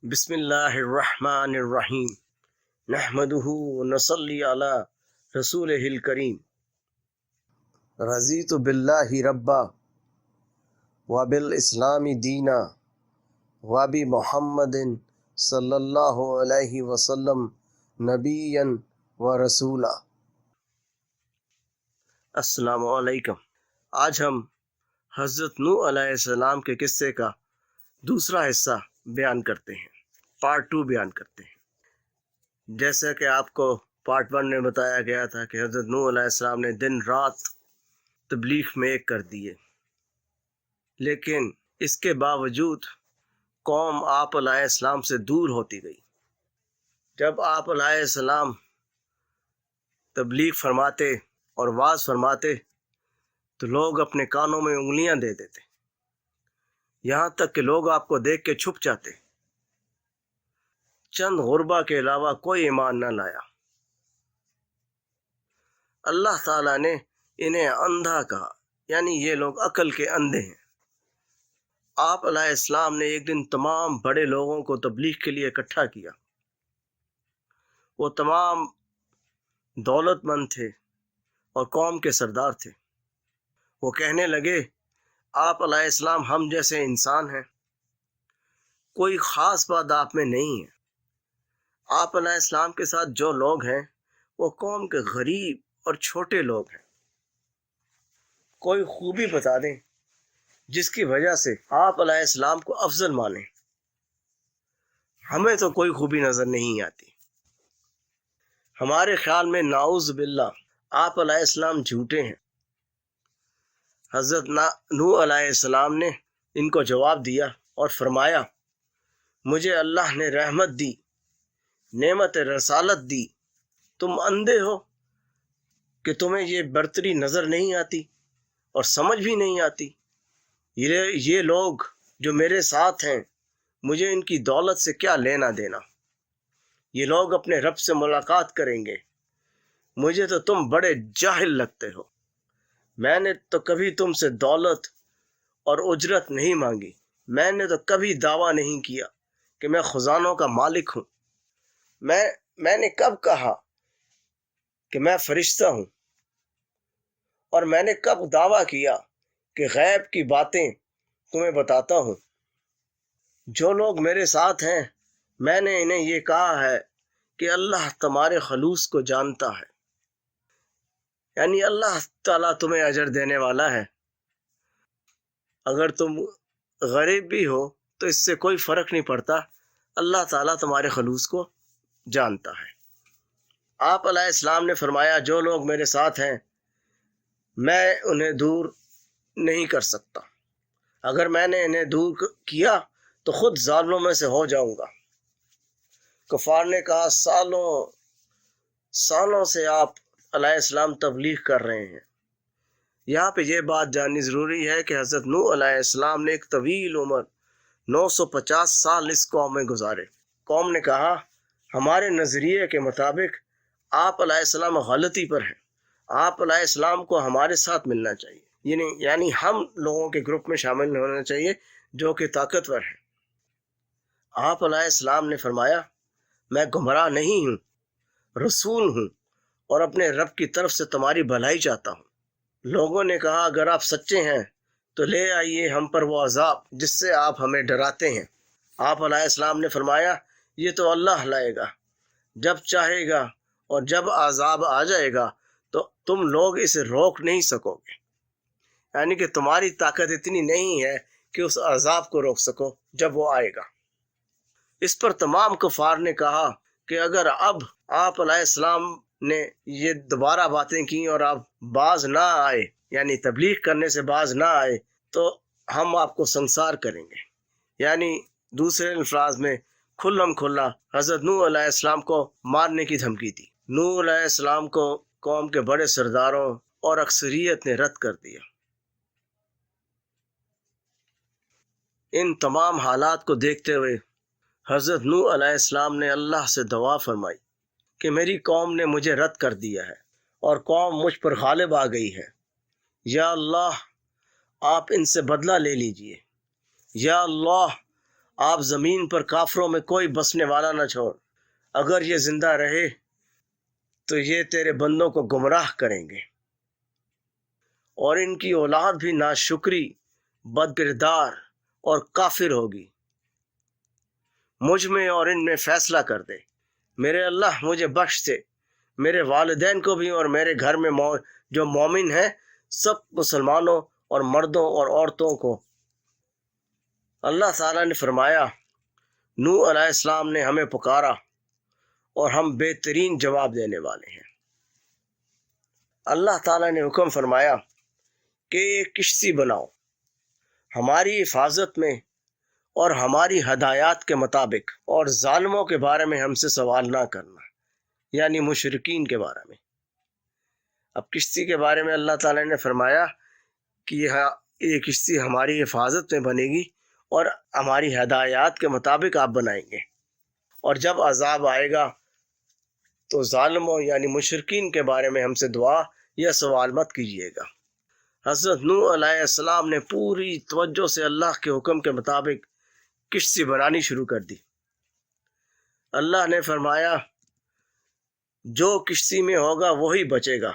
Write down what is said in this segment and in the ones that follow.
بسم اللہ الرحمن الرحیم نحمدہ ونصلی علی رسولہ الکریم رضیت باللہ ربا وبالاسلام دینا وبمحمد صلی اللہ علیہ وسلم نبیا ورسولا۔ السلام علیکم۔ آج ہم حضرت نوح علیہ السلام کے قصے کا دوسرا حصہ بیان کرتے ہیں، پارٹ 2 بیان کرتے ہیں۔ جیسا کہ آپ کو پارٹ 1 میں بتایا گیا تھا کہ حضرت نوح علیہ السلام نے دن رات تبلیغ میں ایک کر دیے، لیکن اس کے باوجود قوم آپ علیہ السلام سے دور ہوتی گئی۔ جب آپ علیہ السلام تبلیغ فرماتے اور واعظ فرماتے تو لوگ اپنے کانوں میں انگلیاں دے دیتے، یہاں تک کہ لوگ آپ کو دیکھ کے چھپ جاتے۔ چند غربا کے علاوہ کوئی ایمان نہ لایا۔ اللہ تعالیٰ نے انہیں اندھا کہا، یعنی یہ لوگ عقل کے اندھے ہیں۔ آپ علیہ السلام نے ایک دن تمام بڑے لوگوں کو تبلیغ کے لیے اکٹھا کیا۔ وہ تمام دولت مند تھے اور قوم کے سردار تھے۔ وہ کہنے لگے، آپ علیہ السلام ہم جیسے انسان ہیں، کوئی خاص بات آپ میں نہیں ہے۔ آپ علیہ السلام کے ساتھ جو لوگ ہیں وہ قوم کے غریب اور چھوٹے لوگ ہیں۔ کوئی خوبی بتا دیں جس کی وجہ سے آپ علیہ السلام کو افضل مانیں۔ ہمیں تو کوئی خوبی نظر نہیں آتی۔ ہمارے خیال میں نعوذ باللہ آپ علیہ السلام جھوٹے ہیں۔ حضرت نوح علیہ السلام نے ان کو جواب دیا اور فرمایا، مجھے اللہ نے رحمت دی، نعمت رسالت دی، تم اندھے ہو کہ تمہیں یہ برتری نظر نہیں آتی اور سمجھ بھی نہیں آتی۔ یہ لوگ جو میرے ساتھ ہیں، مجھے ان کی دولت سے کیا لینا دینا؟ یہ لوگ اپنے رب سے ملاقات کریں گے، مجھے تو تم بڑے جاہل لگتے ہو۔ میں نے تو کبھی تم سے دولت اور اجرت نہیں مانگی، میں نے تو کبھی دعویٰ نہیں کیا کہ میں خزانوں کا مالک ہوں۔ میں نے کب کہا کہ میں فرشتہ ہوں، اور میں نے کب دعویٰ کیا کہ غیب کی باتیں تمہیں بتاتا ہوں؟ جو لوگ میرے ساتھ ہیں، میں نے انہیں یہ کہا ہے کہ اللہ تمہارے خلوص کو جانتا ہے، یعنی اللہ تعالیٰ تمہیں اجر دینے والا ہے۔ اگر تم غریب بھی ہو تو اس سے کوئی فرق نہیں پڑتا، اللہ تعالیٰ تمہارے خلوص کو جانتا ہے۔ آپ علیہ السلام نے فرمایا، جو لوگ میرے ساتھ ہیں میں انہیں دور نہیں کر سکتا۔ اگر میں نے انہیں دور کیا تو خود ظالموں میں سے ہو جاؤں گا۔ کفار نے کہا، سالوں سے آپ علیہ السلام تبلیغ کر رہے ہیں۔ یہاں پہ یہ بات جاننی ضروری ہے کہ حضرت نوح علیہ السلام نے ایک طویل عمر 950 سال اس قوم میں گزارے۔ قوم نے کہا، ہمارے نظریے کے مطابق آپ علیہ السلام غلطی پر ہیں، آپ علیہ السلام کو ہمارے ساتھ ملنا چاہیے، یعنی ہم لوگوں کے گروپ میں شامل ہونا چاہیے جو کہ طاقتور ہیں۔ آپ علیہ السلام نے فرمایا، میں گمراہ نہیں ہوں، رسول ہوں اور اپنے رب کی طرف سے تمہاری بھلائی چاہتا ہوں۔ لوگوں نے کہا، اگر آپ سچے ہیں تو لے آئیے ہم پر وہ عذاب جس سے آپ ہمیں ڈراتے ہیں۔ آپ علیہ السلام نے فرمایا، یہ تو اللہ لائے گا جب چاہے گا، اور جب عذاب آ جائے گا تو تم لوگ اسے روک نہیں سکو گے، یعنی کہ تمہاری طاقت اتنی نہیں ہے کہ اس عذاب کو روک سکو جب وہ آئے گا۔ اس پر تمام کفار نے کہا کہ اگر اب آپ علیہ السلام نے یہ دوبارہ باتیں کی اور آپ باز نہ آئے، یعنی تبلیغ کرنے سے باز نہ آئے، تو ہم آپ کو سنسار کریں گے۔ یعنی دوسرے الفاظ میں کھلم کھلا حضرت نوح علیہ السلام کو مارنے کی دھمکی دی۔ نوح علیہ السلام کو قوم کے بڑے سرداروں اور اکثریت نے رد کر دیا۔ ان تمام حالات کو دیکھتے ہوئے حضرت نوح علیہ السلام نے اللہ سے دعا فرمائی کہ میری قوم نے مجھے رد کر دیا ہے اور قوم مجھ پر غالب آ گئی ہے۔ یا اللہ، آپ ان سے بدلہ لے لیجئے۔ یا اللہ، آپ زمین پر کافروں میں کوئی بسنے والا نہ چھوڑ، اگر یہ زندہ رہے تو یہ تیرے بندوں کو گمراہ کریں گے، اور ان کی اولاد بھی ناشکری، بد کردار اور کافر ہوگی۔ مجھ میں اور ان میں فیصلہ کر دے، میرے اللہ مجھے بخش دے، میرے والدین کو بھی اور میرے گھر میں جو مومن ہیں سب مسلمانوں اور مردوں اور عورتوں کو۔ اللہ تعالیٰ نے فرمایا، نوح علیہ السلام نے ہمیں پکارا اور ہم بہترین جواب دینے والے ہیں۔ اللہ تعالیٰ نے حکم فرمایا کہ ایک کشتی بناؤ ہماری حفاظت میں اور ہماری ہدایات کے مطابق، اور ظالموں کے بارے میں ہم سے سوال نہ کرنا، یعنی مشرکین کے بارے میں۔ اب کشتی کے بارے میں اللہ تعالیٰ نے فرمایا کہ یہ کشتی ہماری حفاظت میں بنے گی اور ہماری ہدایات کے مطابق آپ بنائیں گے، اور جب عذاب آئے گا تو ظالموں یعنی مشرکین کے بارے میں ہم سے دعا یا سوال مت کیجیے گا۔ حضرت نوح علیہ السلام نے پوری توجہ سے اللہ کے حکم کے مطابق کشتی بنانی شروع کر دی۔ اللہ نے فرمایا، جو کشتی میں ہوگا وہی بچے گا،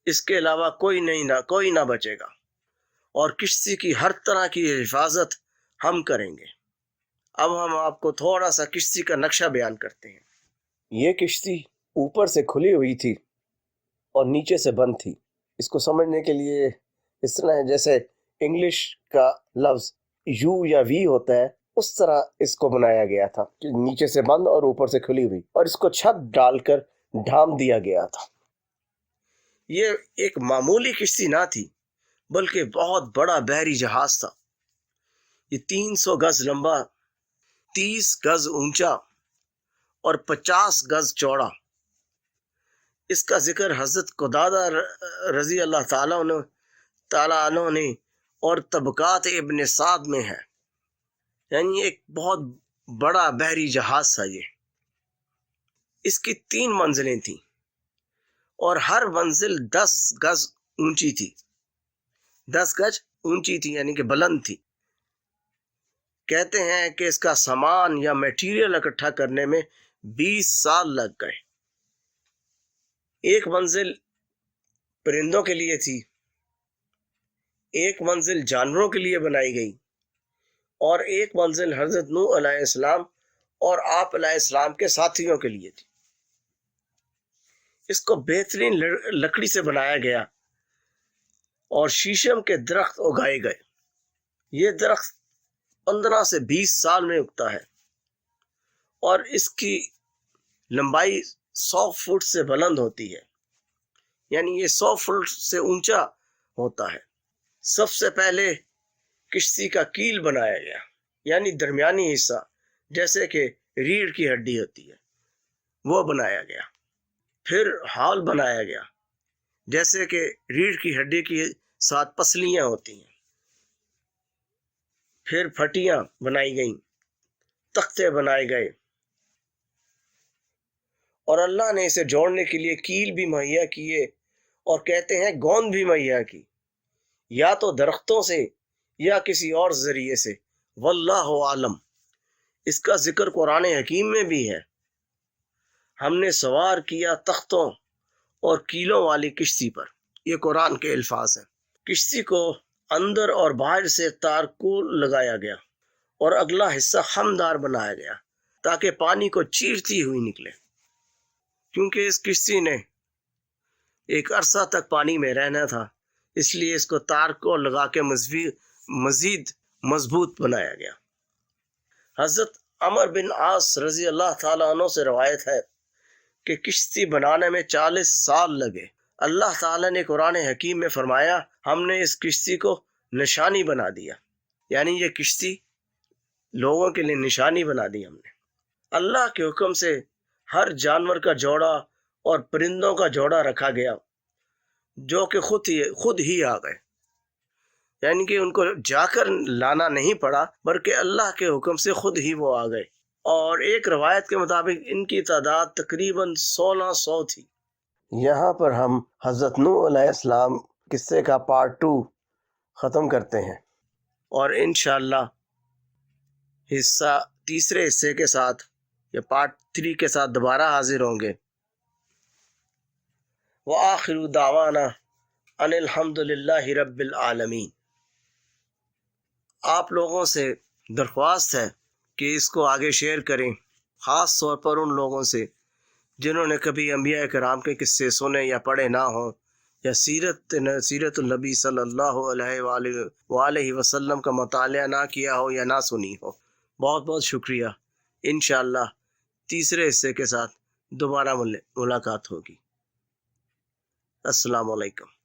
اس کے علاوہ کوئی نہ بچے گا، اور کشتی کی ہر طرح کی حفاظت ہم کریں گے۔ اب ہم آپ کو تھوڑا سا کشتی کا نقشہ بیان کرتے ہیں۔ یہ کشتی اوپر سے کھلی ہوئی تھی اور نیچے سے بند تھی۔ اس کو سمجھنے کے لیے اس طرح ہے جیسے انگلش کا لفظ یو یا وی ہوتا ہے، اس طرح اس کو بنایا گیا تھا کہ نیچے سے بند اور اوپر سے کھلی ہوئی، اور اس کو چھت ڈال کر ڈھام دیا گیا تھا۔ یہ ایک معمولی کشتی نہ تھی بلکہ بہت بڑا بحری جہاز تھا۔ یہ 300 گز لمبا، 30 گز اونچا اور 50 گز چوڑا۔ اس کا ذکر حضرت قتادہ رضی اللہ تعالیٰ عنہ نے اور طبقات ابن سعد میں ہے، یعنی ایک بہت بڑا بحری جہاز تھا یہ۔ اس کی 3 منزلیں تھیں اور ہر منزل 10 گز اونچی تھی، 10 گز اونچی تھی یعنی کہ بلند تھی۔ کہتے ہیں کہ اس کا سامان یا میٹیریل اکٹھا کرنے میں 20 سال لگ گئے۔ ایک منزل پرندوں کے لیے تھی، ایک منزل جانوروں کے لیے بنائی گئی، اور ایک منزل حضرت نوح علیہ السلام اور آپ علیہ السلام کے ساتھیوں کے لیے تھی۔ اس کو بہترین لکڑی سے بنایا گیا اور شیشم کے درخت اگائے گئے۔ یہ درخت 15 سے 20 سال میں اگتا ہے، اور اس کی لمبائی 100 فٹ سے بلند ہوتی ہے، یعنی یہ 100 فٹ سے اونچا ہوتا ہے۔ سب سے پہلے کشتی کا کیل بنایا گیا، یعنی درمیانی حصہ جیسے کہ ریڑھ کی ہڈی ہوتی ہے وہ بنایا گیا۔ پھر ہال بنایا گیا، جیسے کہ ریڑھ کی ہڈی کے ساتھ پسلیاں ہوتی ہیں۔ پھر پھٹیاں بنائی گئیں، تختے بنائے گئے، اور اللہ نے اسے جوڑنے کے لیے کیل بھی مہیا کیے، اور کہتے ہیں گوند بھی مہیا کی، یا تو درختوں سے یا کسی اور ذریعے سے، واللہ عالم۔ اس کا ذکر قرآن حکیم میں بھی ہے۔ ہم نے سوار کیا تختوں اور کیلوں والی کشتی پر، یہ قرآن کے الفاظ ہیں۔ کشتی کو اندر اور باہر سے تارکول لگایا گیا اور اگلا حصہ خمدار بنایا گیا تاکہ پانی کو چیرتی ہوئی نکلے، کیونکہ اس کشتی نے ایک عرصہ تک پانی میں رہنا تھا، اس لیے اس کو تارکول لگا کے مزید مضبوط بنایا گیا۔ حضرت عمر بن عاص رضی اللہ تعالیٰ عنہ سے روایت ہے کہ کشتی بنانے میں 40 سال لگے۔ اللہ تعالیٰ نے قرآن حکیم میں فرمایا، ہم نے اس کشتی کو نشانی بنا دیا، یعنی یہ کشتی لوگوں کے لیے نشانی بنا دی ہم نے۔ اللہ کے حکم سے ہر جانور کا جوڑا اور پرندوں کا جوڑا رکھا گیا، جو کہ خود ہی آ گئے، یعنی کہ ان کو جا کر لانا نہیں پڑا بلکہ اللہ کے حکم سے خود ہی وہ آ گئے۔ اور ایک روایت کے مطابق ان کی تعداد تقریباً 1600 تھی۔ یہاں پر ہم حضرت نوح علیہ السلام قصے کا پارٹ 2 ختم کرتے ہیں، اور انشاءاللہ حصہ تیسرے حصے کے ساتھ یا پارٹ 3 کے ساتھ دوبارہ حاضر ہوں گے۔ وآخر دعوانا ان الحمد للہ رب العالمین۔ آپ لوگوں سے درخواست ہے کہ اس کو آگے شیئر کریں، خاص طور پر ان لوگوں سے جنہوں نے کبھی انبیاء کرام کے قصے سنے یا پڑھے نہ ہوں، یا سیرت النبی صلی اللہ علیہ وسلم کا مطالعہ نہ کیا ہو یا نہ سنی ہو۔ بہت بہت شکریہ۔ انشاءاللہ تیسرے حصے کے ساتھ دوبارہ ملاقات ہوگی۔ السلام علیکم۔